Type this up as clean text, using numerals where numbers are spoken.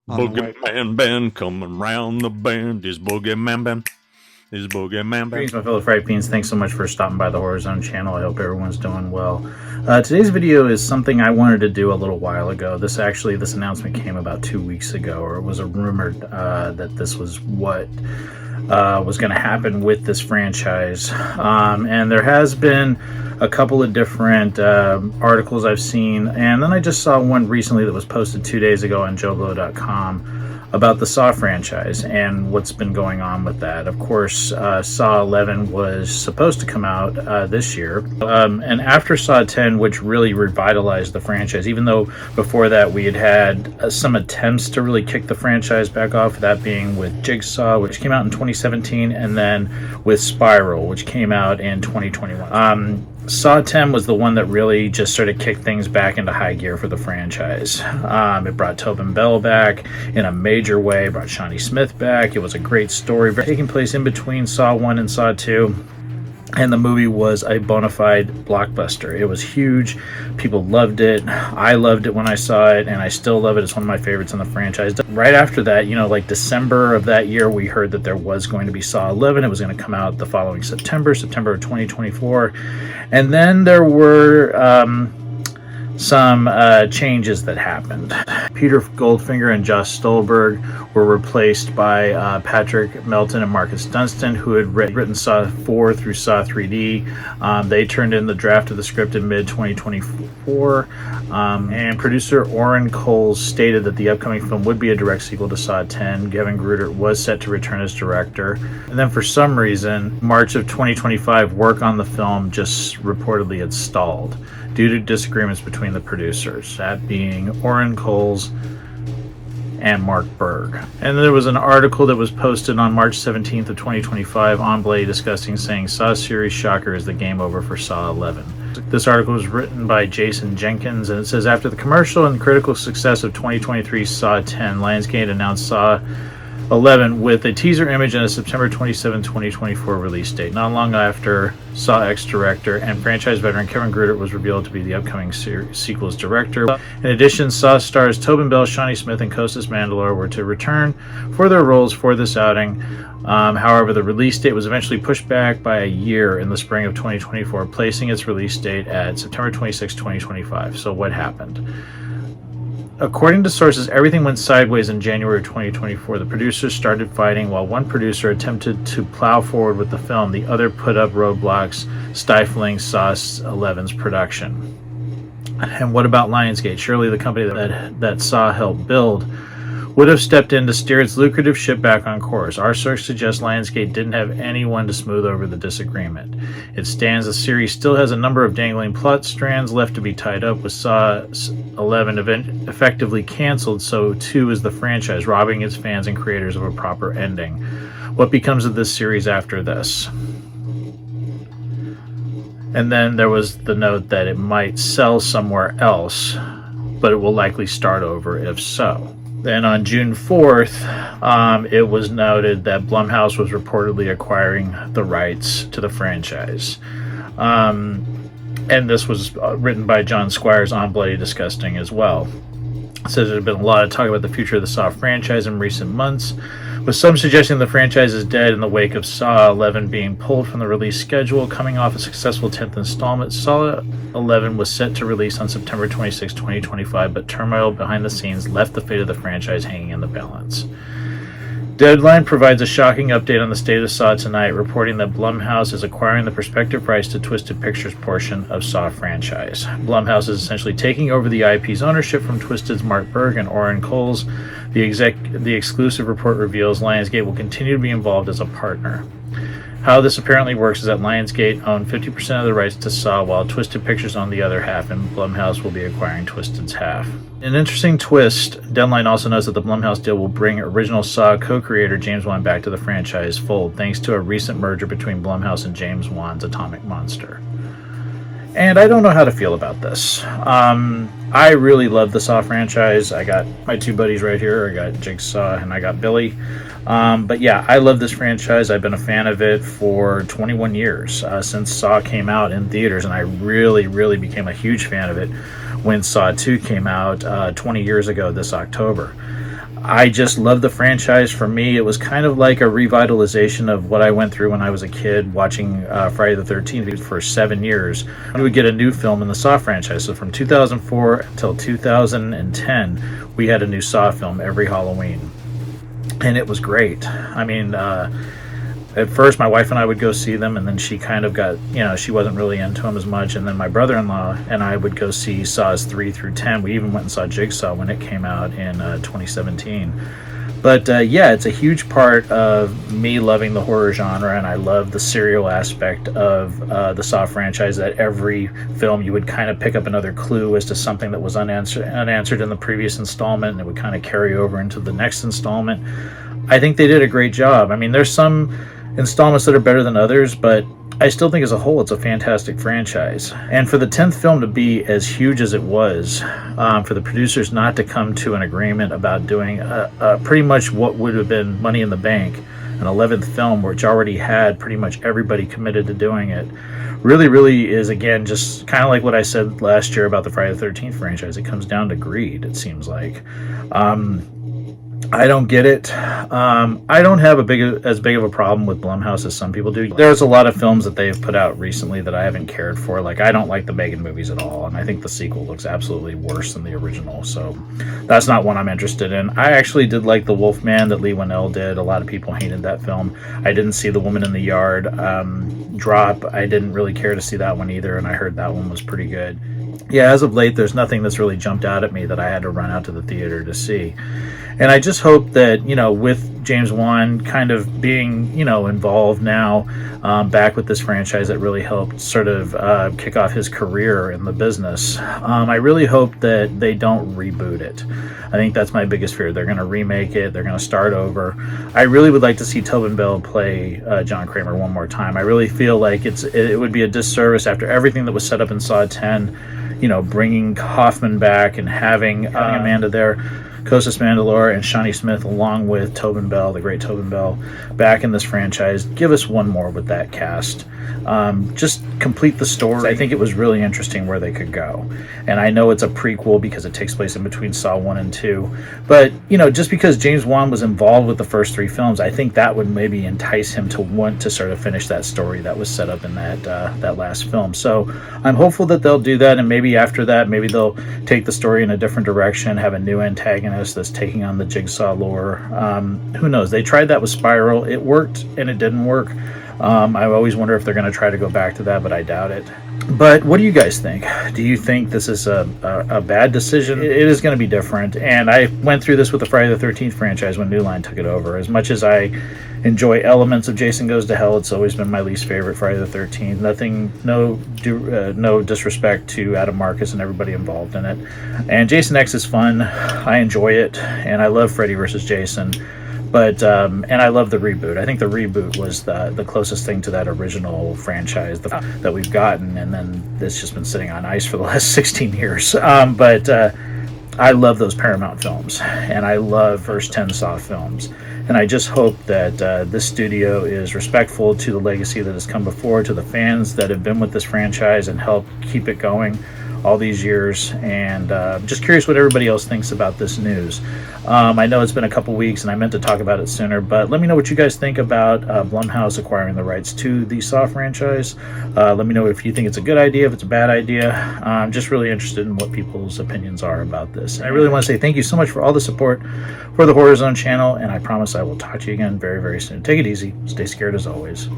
Boogeyman band coming round the bend. Is Boogeyman band. Is Boogeyman Greetings, band. my fellow Fright Fiends. Thanks so much for stopping by the Horror Zone channel. I hope everyone's doing well. Today's video is something I wanted to do a little while ago. This announcement came about 2 weeks ago, or it was a rumored that this was what was going to happen with this franchise. And there has been a couple of different articles I've seen, and then I just saw one recently that was posted 2 days ago on JoBlo.com about the Saw franchise and what's been going on with that. Of course, Saw 11 was supposed to come out this year, and after Saw 10, which really revitalized the franchise, even though before that we had some attempts to really kick the franchise back off, that being with Jigsaw, which came out in 2017, and then with Spiral, which came out in 2021. Saw 10 was the one that really just sort of kicked things back into high gear for the franchise. It brought Tobin Bell back in a major way, it brought Shawnee Smith back. It was a great story taking place in between Saw 1 and Saw 2. And the movie was a bona fide blockbuster. It was huge. People loved it. I loved it when I saw it, and I still love it. It's one of my favorites in the franchise. Right after that, like December of that year, we heard that there was going to be Saw 11. It was going to come out the following September of 2024. And then there were some changes that happened. Peter Goldfinger and Josh Stolberg were replaced by Patrick Melton and Marcus Dunstan, who had written Saw 4 through Saw 3D. They turned in the draft of the script in mid-2024, and producer Orrin Coles stated that the upcoming film would be a direct sequel to Saw 10. Kevin Gruder was set to return as director. And then for some reason, March of 2025, work on the film just reportedly had stalled due to disagreements between the producers, that being Orrin Coles and Mark Berg. And there was an article that was posted on March 17th of 2025 on Blade discussing saying Saw series shocker is the game over for Saw 11. This article was written by Jason Jenkins, and it says, after the commercial and critical success of 2023 Saw 10, Lionsgate announced Saw 11 with a teaser image and a September 27, 2024 release date. Not long after, Saw X director and franchise veteran Kevin Gruder was revealed to be the upcoming sequel's director. In addition, Saw stars Tobin Bell, Shawnee Smith, and Costas Mandylor were to return for their roles for this outing. However, the release date was eventually pushed back by a year in the spring of 2024, placing its release date at September 26, 2025. So what happened? According to sources, everything went sideways in January of 2024. The producers started fighting while one producer attempted to plow forward with the film. The other put up roadblocks, stifling Saw 11's production. And what about Lionsgate? Surely the company that Saw helped build would have stepped in to steer its lucrative ship back on course. Our source suggests Lionsgate didn't have anyone to smooth over the disagreement. It stands the series still has a number of dangling plot strands left to be tied up, with Saw 11 effectively canceled, so too is the franchise, robbing its fans and creators of a proper ending. What becomes of this series after this? And then there was the note that it might sell somewhere else, but it will likely start over if so. Then on June 4th, it was noted that Blumhouse was reportedly acquiring the rights to the franchise. And this was written by John Squires on Bloody Disgusting as well. It says there's been a lot of talk about the future of the Saw franchise in recent months, with some suggesting the franchise is dead in the wake of Saw 11 being pulled from the release schedule. Coming off a successful 10th installment, Saw 11 was set to release on September 26, 2025, but turmoil behind the scenes left the fate of the franchise hanging in the balance. Deadline provides a shocking update on the state of Saw tonight, reporting that Blumhouse is acquiring the prospective rights to Twisted Pictures' portion of Saw franchise. Blumhouse is essentially taking over the IP's ownership from Twisted's Mark Berg and Orrin Coles. The exclusive report reveals Lionsgate will continue to be involved as a partner. How this apparently works is that Lionsgate owned 50% of the rights to Saw, while Twisted Pictures owned the other half, and Blumhouse will be acquiring Twisted's half. An interesting twist, Deadline also notes that the Blumhouse deal will bring original Saw co-creator James Wan back to the franchise fold, thanks to a recent merger between Blumhouse and James Wan's Atomic Monster. And I don't know how to feel about this. I really love the Saw franchise. I got my two buddies right here. I got Jigsaw and I got Billy. But yeah, I love this franchise. I've been a fan of it for 21 years, since Saw came out in theaters, and I really became a huge fan of it when Saw 2 came out 20 years ago this October. I just love the franchise. For me, it was kind of like a revitalization of what I went through when I was a kid watching Friday the 13th for 7 years. We would get a new film in the Saw franchise. So from 2004 until 2010, we had a new Saw film every Halloween. And it was great. I mean, at first my wife and I would go see them, and then she kind of got, she wasn't really into them as much, and then my brother-in-law and I would go see Saws 3 through 10. We even went and saw Jigsaw when it came out in 2017. But yeah, it's a huge part of me loving the horror genre, and I love the serial aspect of the Saw franchise, that every film you would kind of pick up another clue as to something that was unanswered in the previous installment, and it would kind of carry over into the next installment. I think they did a great job. I mean, there's some installments that are better than others, but I still think as a whole it's a fantastic franchise. And for the 10th film to be as huge as it was, for the producers not to come to an agreement about doing pretty much what would have been Money in the Bank, an 11th film which already had pretty much everybody committed to doing it, really is, again, just kind of like what I said last year about the Friday the 13th franchise. It comes down to greed, it seems like. I don't get it. I don't have as big of a problem with Blumhouse as some people do. There's a lot of films that they've put out recently that I haven't cared for. Like, I don't like the Megan movies at all, and I think the sequel looks absolutely worse than the original, so that's not one I'm interested in. I actually did like The Wolfman that Leigh Whannell did. A lot of people hated that film. I didn't see The Woman in the Yard drop. I didn't really care to see that one either, and I heard that one was pretty good. Yeah, as of late, there's nothing that's really jumped out at me that I had to run out to the theater to see. And I just hope that, with James Wan kind of being, involved now, back with this franchise that really helped sort of kick off his career in the business, I really hope that they don't reboot it. I think that's my biggest fear. They're going to remake it. They're going to start over. I really would like to see Tobin Bell play John Kramer one more time. I really feel like it would be a disservice after everything that was set up in Saw 10, bringing Hoffman back and having Amanda there, Kostas Mandylor and Shawnee Smith, along with Tobin Bell, the great Tobin Bell, back in this franchise. Give us one more with that cast. Just complete the story. I think it was really interesting where they could go. And I know it's a prequel because it takes place in between Saw 1 and 2. But, just because James Wan was involved with the first 3 films, I think that would maybe entice him to want to sort of finish that story that was set up in that last film. So I'm hopeful that they'll do that, and maybe after that, maybe they'll take the story in a different direction, have a new antagonist that's taking on the Jigsaw lore. Who knows? They tried that with Spiral. It worked and it didn't work. I always wonder if they're going to try to go back to that, but I doubt it. But what do you guys think? Do you think this is a bad decision? It is going to be different, and I went through this with the Friday the 13th franchise when New Line took it over. As much as I enjoy elements of Jason Goes to Hell, it's always been my least favorite Friday the 13th. No disrespect to Adam Marcus and everybody involved in it. And Jason X is fun. I enjoy it, and I love Freddy vs. Jason. But and I love the reboot. I think the reboot was the closest thing to that original franchise that we've gotten, and then it's just been sitting on ice for the last 16 years. But I love those Paramount films, and I love first 10 Saw films. And I just hope that this studio is respectful to the legacy that has come before, to the fans that have been with this franchise and helped keep it going all these years. And just curious what everybody else thinks about this news. I know it's been a couple weeks and I meant to talk about it sooner, but let me know what you guys think about Blumhouse acquiring the rights to the Saw franchise. Let me know if you think it's a good idea, if it's a bad idea. I'm just really interested in what people's opinions are about this. And I really want to say thank you so much for all the support for the Horror Zone channel, and I promise I will talk to you again very, very soon. Take it easy. Stay scared as always.